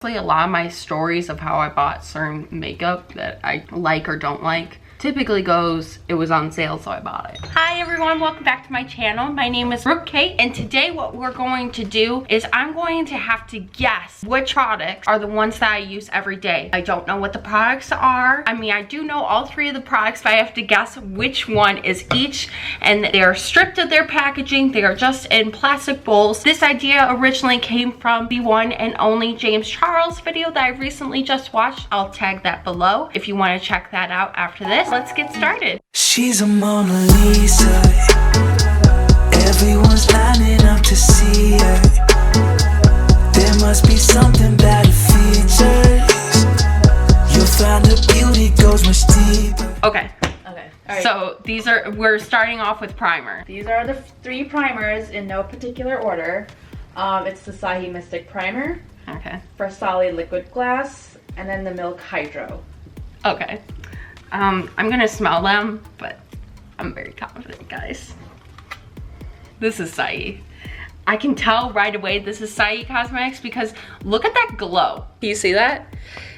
A lot of my stories of how I bought certain makeup that I like or don't like typically goes, it was on sale, so I bought it. Hi everyone, welcome back to my channel. My name is Brooke, and today what we're going to do is I'm going to have to guess which products are the ones that I use every day. I don't know what the products are. I mean, I do know all three of the products, but I have to guess which one is each, and they are stripped of their packaging. They are just in plastic bowls. This idea originally came from the one and only James Charles video that I recently just watched. I'll tag that below if you want to check that out after this. Let's get started. She's a Mona Lisa. Everyone's lining up to see her. There must be something about her features. You'll find her beauty goes much deeper. Okay. All right. So we're starting off with primer. These are the three primers in no particular order. It's the Sahi Mystic Primer. Okay. For solid liquid glass, and then the Milk Hydro. Okay. I'm gonna smell them, but I'm very confident, guys. This is Sahi. I can tell right away this is Sahi Cosmetics because look at that glow. Do you see that?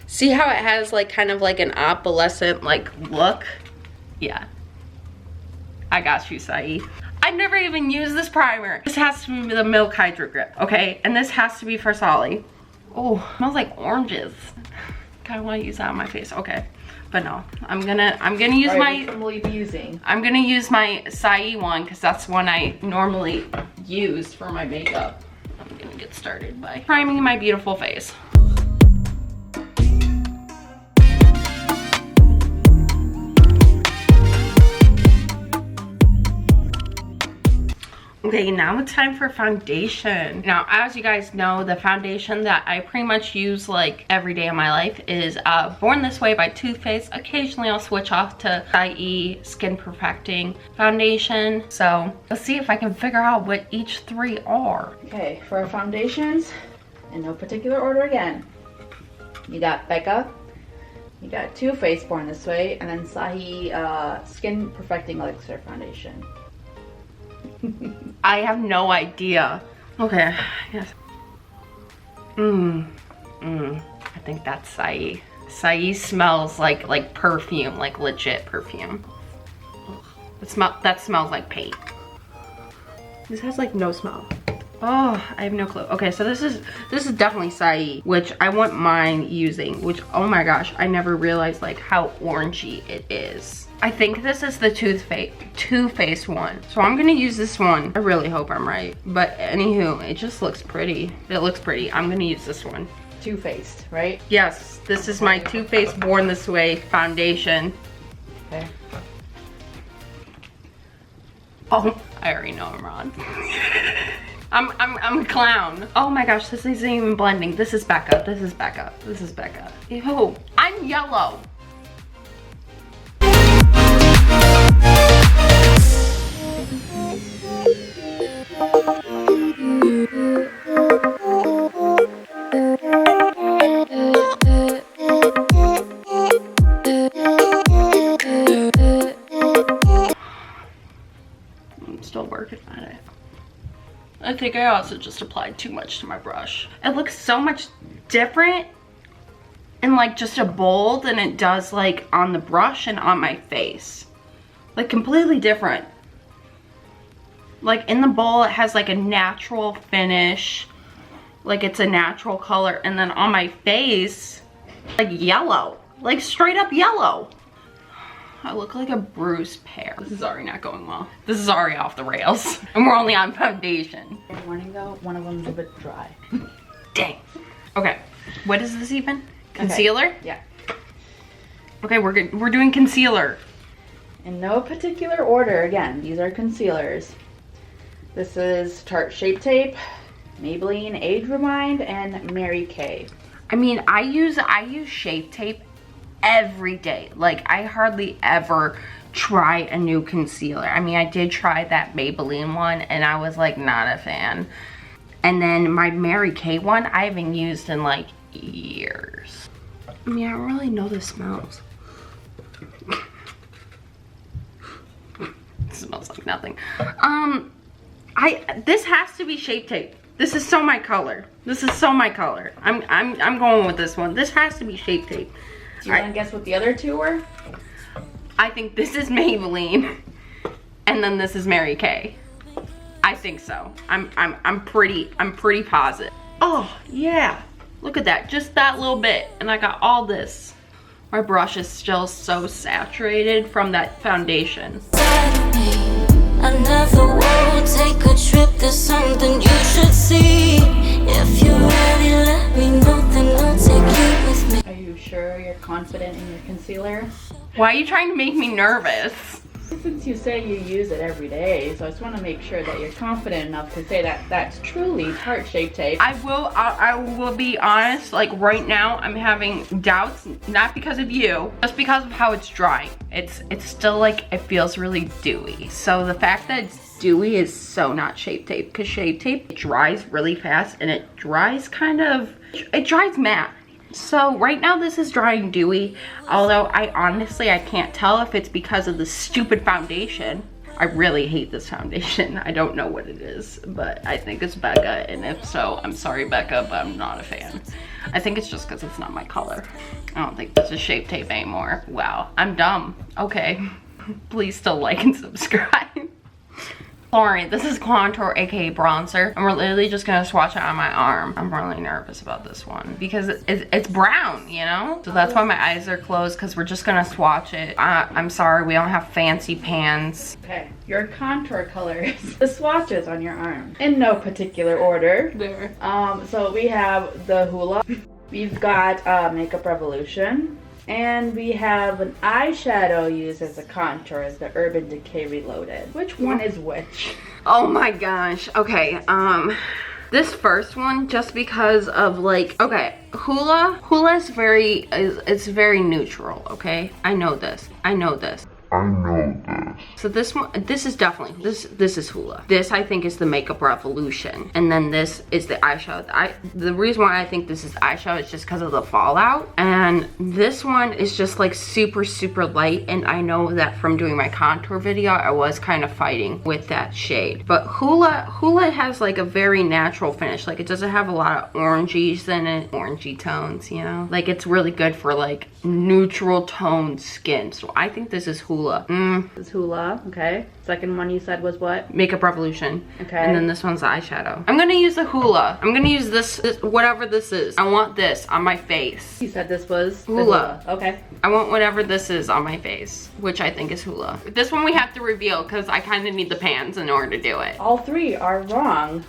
See how it has like kind of like an opalescent like look? Yeah. I got you, Sahi. I've never even used this primer. This has to be the Milk Hydro Grip, okay? And this has to be for Solly. Oh, smells like oranges. Kinda wanna use that on my face, okay. But no, I'm gonna use which one will you be using? I'm gonna use my Sahi one because that's one I normally use for my makeup. I'm gonna get started by priming my beautiful face. Okay, now it's time for foundation. Now, as you guys know, the foundation that I pretty much use like every day of my life is Born This Way by Too Faced. Occasionally, I'll switch off to Sahi Skin Perfecting Foundation. So, let's see if I can figure out what each three are. Okay, for our foundations, in no particular order again. You got Becca, you got Too Faced Born This Way, and then Sahi Skin Perfecting Elixir Foundation. I have no idea. Okay, yes. I think that's Sahi. Sahi smells like perfume, like legit perfume. That smells like paint. This has like no smell. Oh, I have no clue. Okay, so this is definitely Sahi, which I want mine using, which, oh my gosh, I never realized like how orangey it is. I think this is the Too Faced one. So I'm gonna use this one. I really hope I'm right. But anywho, it just looks pretty. It looks pretty. I'm gonna use this one. Too Faced, right? Yes, this is my Too Faced Born This Way foundation. Okay. Oh, I already know I'm wrong. I'm a clown. Oh my gosh, this isn't even blending. This is Becca. This is Becca. This is Becca. Ew, I'm yellow. I'm still working on it. I think I also just applied too much to my brush. It looks so much different in like just a bowl than it does like on the brush and on my face. Like completely different. Like in the bowl it has like a natural finish, like it's a natural color, and then on my face like yellow, like straight up yellow. I look like a bruised pear. This is already not going well. This is already off the rails and we're only on foundation. Warning though, one of them is a bit dry. Dang. Okay, what is this even? Concealer? Okay. Yeah. Okay, we're doing concealer. In no particular order, again, these are concealers. This is Tarte Shape Tape, Maybelline Age Remind, and Mary Kay. I mean, I use Shape Tape every day. Like, I hardly ever try a new concealer. I mean, I did try that Maybelline one, and I was, like, not a fan. And then my Mary Kay one, I haven't used in, like, years. I mean, I don't really know the smells. It smells like nothing. This has to be Shape Tape. This is so my color. This is so my color. I'm going with this one. This has to be Shape Tape. Do you want to guess what the other two were? I think this is Maybelline, and then this is Mary Kay. I think so. I'm pretty positive. Oh yeah, look at that, just that little bit, and I got all this. My brush is still so saturated from that foundation. Another world, take a trip, there's something you should see. If you're ready, let me know, then I'll take you with me. Are you sure you're confident in your concealer? Why are you trying to make me nervous? Since you say you use it every day, so I just want to make sure that you're confident enough to say that that's truly Tarte Shape Tape. I will be honest, like right now I'm having doubts, not because of you, just because of how it's drying. It's still like, it feels really dewy. So the fact that it's dewy is so not Shape Tape, because Shape Tape, it dries really fast and it dries it dries matte. So right now this is drying dewy, although I honestly can't tell if it's because of the stupid foundation. I really hate this foundation. I don't know what it is, but I think it's Becca, and if so, I'm sorry Becca, but I'm not a fan. I think it's just because it's not my color. I don't think this is Shape Tape anymore. Wow, I'm dumb. Okay, please still like and subscribe. Sorry, this is contour, aka bronzer, and we're literally just gonna swatch it on my arm. I'm really nervous about this one because it's brown, you know? So that's why my eyes are closed, because we're just gonna swatch it. I'm sorry, we don't have fancy pans. Okay, your contour colors. The swatches on your arm. In no particular order. There. So we have the Hoola. We've got Makeup Revolution. And we have an eyeshadow used as a contour, as the Urban Decay Reloaded. Which one is which? Oh my gosh. Okay, this first one, just because of like, okay, Hoola is very neutral, okay? I know this. So this one, this is definitely, this is Hoola. This I think is the Makeup Revolution. And then this is the eyeshadow. The reason why I think this is eyeshadow is just because of the fallout. And this one is just like super, super light. And I know that from doing my contour video, I was kind of fighting with that shade. But Hoola has like a very natural finish. Like it doesn't have a lot of oranges in it. Orangey tones, you know? Like it's really good for like neutral toned skin. So I think this is Hoola. This is Hoola, okay. Second one you said was what? Makeup Revolution. Okay. And then this one's the eyeshadow. I'm gonna use the Hoola. I'm gonna use this, whatever this is. I want this on my face. You said this was Hoola. Okay. I want whatever this is on my face, which I think is Hoola. This one we have to reveal because I kind of need the pans in order to do it. All three are wrong.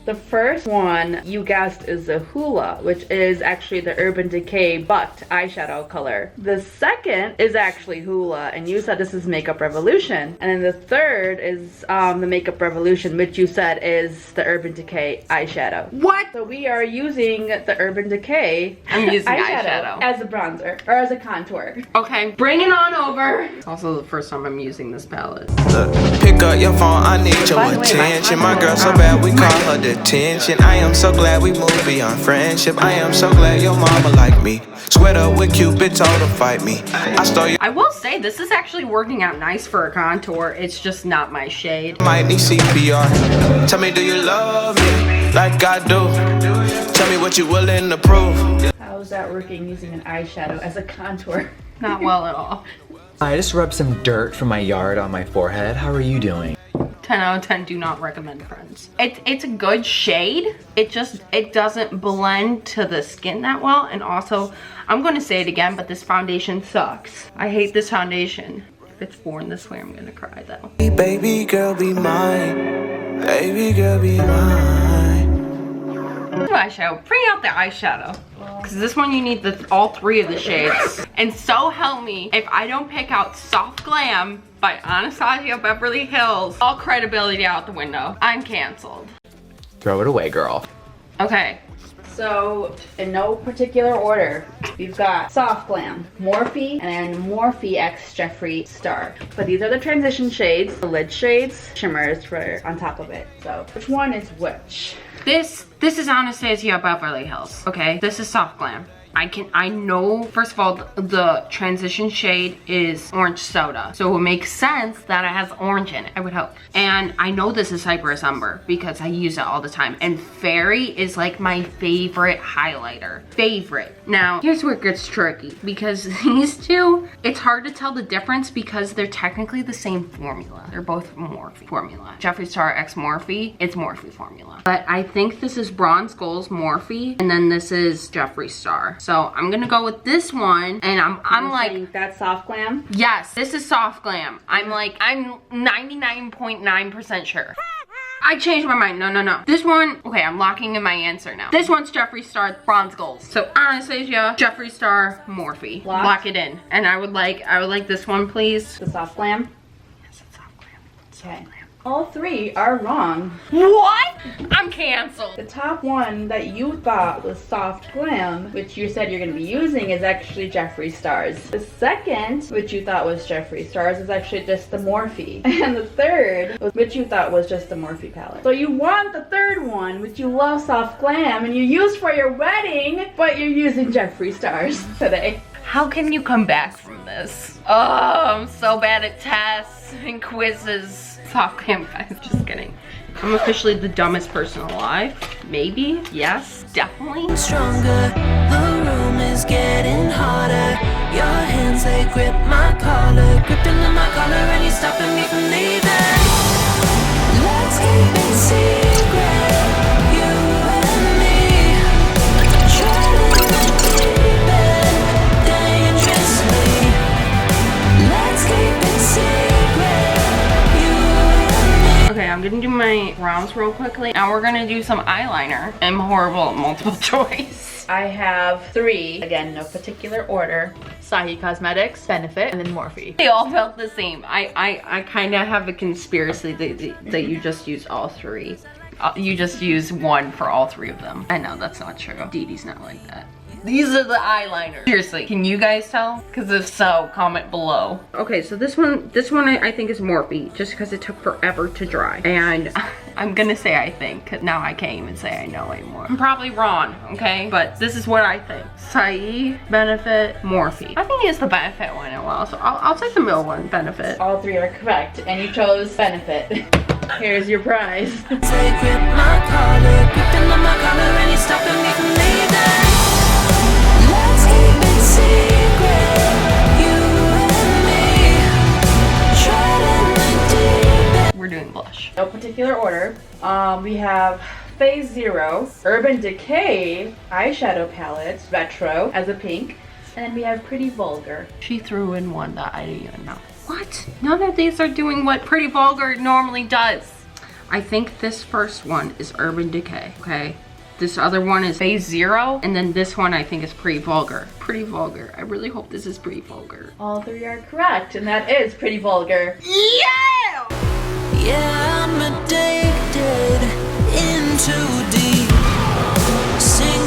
The first one you guessed is the Hoola, which is actually the Urban Decay Bucked eyeshadow color. The second is actually Hoola, and you said this is Makeup Revolution. And then the third is the Makeup Revolution, which you said is the Urban Decay eyeshadow. What? So we are using the Urban Decay I'm using eyeshadow as a bronzer, or as a contour. Okay, bring it on over. It's also the first time I'm using this palette. Look, pick up your phone, I need your attention. My girl so bad we call her detention. I am so glad we moved beyond friendship. I am so glad your mama like me. Sweat up with Cupid, told her fight me. I stole your. I will say this is actually working out nice for a contour. It's just not my shade. Might need CPR. Tell me, do you love me like I do? Tell me what you willing to prove. How is that working using an eyeshadow as a contour? Not well at all. I just rubbed some dirt from my yard on my forehead. How are you doing? 10 out of 10, do not recommend, friends. It's a good shade. It doesn't blend to the skin that well. And also, I'm gonna say it again, but this foundation sucks. I hate this foundation. If it's worn this way, I'm gonna cry though. Baby girl, be mine. Baby girl, be mine. Eyeshadow, bring out the eyeshadow. Because this one you need all three of the shades. And so help me, if I don't pick out Soft Glam by Anastasia Beverly Hills, all credibility out the window. I'm canceled. Throw it away, girl. Okay. So, in no particular order, we've got Soft Glam, Morphe, and then Morphe X Jeffree Star. But these are the transition shades, the lid shades, shimmers for on top of it. So, which one is which? This is Anastasia Beverly Hills, okay? This is Soft Glam. I know, first of all, the transition shade is orange soda. So it would make sense that it has orange in it, I would hope. And I know this is Cypress Umber because I use it all the time. And Fairy is like my favorite highlighter. Favorite. Now, here's where it gets tricky because these two, it's hard to tell the difference because they're technically the same formula. They're both Morphe formula. Jeffree Star X Morphe, it's Morphe formula. But I think this is Bronze Goals Morphe and then this is Jeffree Star. So I'm gonna go with this one and I'm like, that's Soft Glam? yes, this is Soft Glam. I'm 99.9% sure. I changed my mind. No. This one, okay, I'm locking in my answer now. This one's Jeffree Star Bronze Goals. So Anastasia, Jeffree Star, Morphe. Lock it in. And I would like this one, please. The Soft Glam? Yes, it's Soft Glam. Okay. All three are wrong. What? I'm canceled. The top one that you thought was Soft Glam, which you said you're going to be using, is actually Jeffree Star's. The second, which you thought was Jeffree Star's, is actually just the Morphe. And the third, which you thought was just the Morphe palette. So you want the third one, which you love Soft Glam, and you used for your wedding, but you're using Jeffree Star's today. How can you come back from this? Oh, I'm so bad at tests and quizzes. Soft Glam, guys, just kidding. I'm officially the dumbest person alive. Maybe, yes, definitely. Stronger, the room is getting harder. Your hands, they grip my collar, gripping on my collar, and you're stopping me from leaving. Let's keep it secret, you and me. Treading the deep end, dangerously. Let's keep it secret. Okay, I'm gonna do my brows real quickly. Now we're gonna do some eyeliner. I'm horrible at multiple choice. I have three, again, no particular order. Sahi Cosmetics, Benefit, and then Morphe. They all felt the same. I kind of have a conspiracy that you just use all three. You just use one for all three of them. I know, that's not true. Dee Dee's not like that. These are the eyeliners. Seriously, can you guys tell? Because if so, comment below. Okay, so this one I think is Morphe, just because it took forever to dry. And I'm gonna say I think, because now I can't even say I know anymore. I'm probably wrong, okay? But this is what I think. Sahi, Benefit, Morphe. I think it's the Benefit one in a while, so I'll take the middle one, Benefit. All three are correct, and you chose Benefit. Here's your prize. They grip my collar, gripping on my collar, and you're stopping me from leaving. Let's keep it secret, you and me. Treading the deep end. We're doing blush. No particular order. We have Phase Zero, Urban Decay eyeshadow palette, retro as a pink, and we have Pretty Vulgar. She threw in one that I didn't even know. What? None of these are doing what Pretty Vulgar normally does. I think this first one is Urban Decay, okay? This other one is Phase Zero, and then this one I think is Pretty Vulgar. Pretty Vulgar. I really hope this is Pretty Vulgar. All three are correct, and that is Pretty Vulgar. Yeah! Yeah, I'm addicted into deep.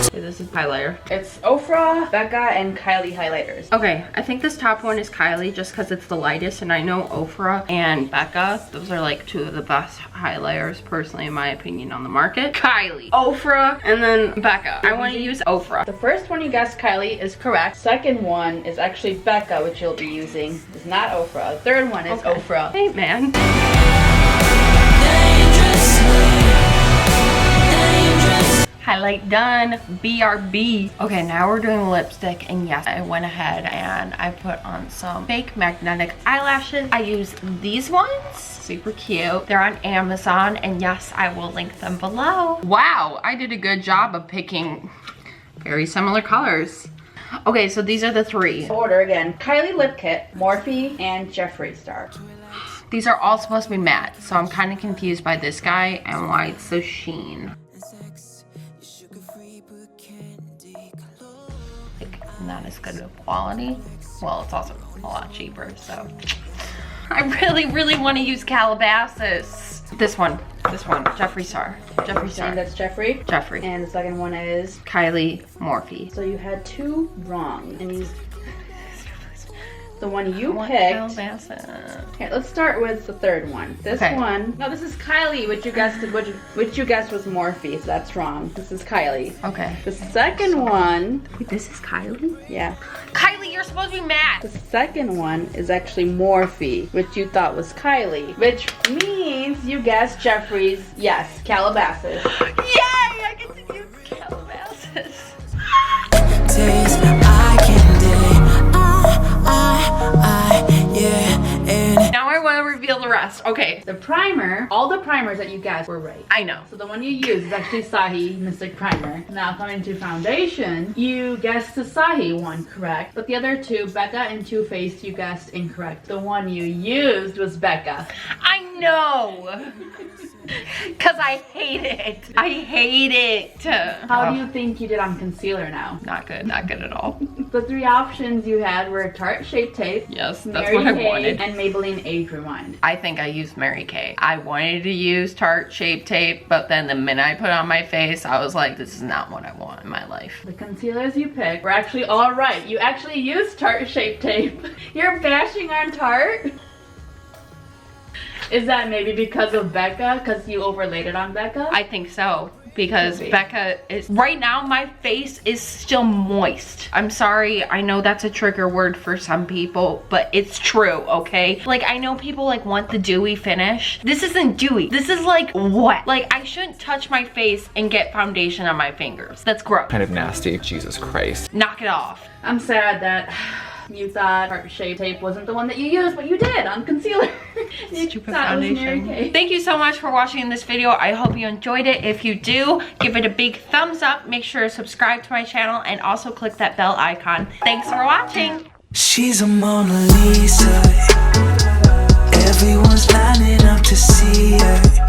Okay, this is highlighter. It's Ofra, Becca, and Kylie highlighters. Okay, I think this top one is Kylie just because it's the lightest, and I know Ofra and Becca, those are like two of the best highlighters, personally, in my opinion, on the market. Kylie, Ofra, and then Becca. I want to use Ofra. The first one you guessed, Kylie, is correct. Second one is actually Becca, which you'll be using. It's not Ofra. The third one is Ofra. Hey, man. Highlight done. BRB. Okay, now we're doing lipstick, and yes, I went ahead and I put on some fake magnetic eyelashes. I use these ones. Super cute. They're on Amazon, and yes, I will link them below. Wow, I did a good job of picking very similar colors. Okay, so these are the three. Order again. Kylie Lip Kit, Morphe, and Jeffree Star. These are all supposed to be matte, so I'm kind of confused by this guy and why it's so sheen. Not as good of quality. Well, it's also a lot cheaper, so. I really want to use Calabasas. This one, Jeffree Star. Jeffree Star. And that's Jeffree? Jeffree. And the second one is? Kylie Morphe. So you had two wrong, and you The one you picked. Calabasas. Okay, let's start with the third one. This one. No, this is Kylie, which you guessed was Morphe, so that's wrong. This is Kylie. Okay. The second one. Wait, this is Kylie? Yeah. Kylie, you're supposed to be mad. The second one is actually Morphe, which you thought was Kylie, which means you guessed Jeffree's, yes, Calabasas. Yay! I get to use Calabasas. Now I want to reveal the rest. Okay. The primer, all the primers that you guessed were right. I know. So the one you used is actually Sahi Mystic Primer. Now coming to foundation, you guessed the Sahi one correct, but the other two, Becca and Too Faced, you guessed incorrect. The one you used was Becca. I know. Because I hate it. I hate it. How do you think you did on concealer now? Not good. Not good at all. The three options you had were Tarte Shape Tape, Yes, that's Mary what I Kay, wanted. and Maybelline Age Rewind. I think I used Mary Kay. I wanted to use Tarte Shape Tape, but then the minute I put it on my face, I was like, this is not what I want in my life. The concealers you picked were actually all right. You actually used Tarte Shape Tape. You're bashing on Tarte? Is that maybe because of Becca? Because you overlaid it on Becca? I think so. Because Becca is, right now my face is still moist. I'm sorry, I know that's a trigger word for some people, but it's true, okay? Like, I know people like want the dewy finish. This isn't dewy, this is like wet. Like, I shouldn't touch my face and get foundation on my fingers. That's gross. Kind of nasty. Jesus Christ. Knock it off. I'm sad that you thought Tarte Shape Tape wasn't the one that you used, but you did on concealer. Stupid foundation. Thank you so much for watching this video. I hope you enjoyed it. If you do, give it a big thumbs up. Make sure to subscribe to my channel and also click that bell icon. Thanks for watching. She's a Mona Lisa. Everyone's lining up to see her.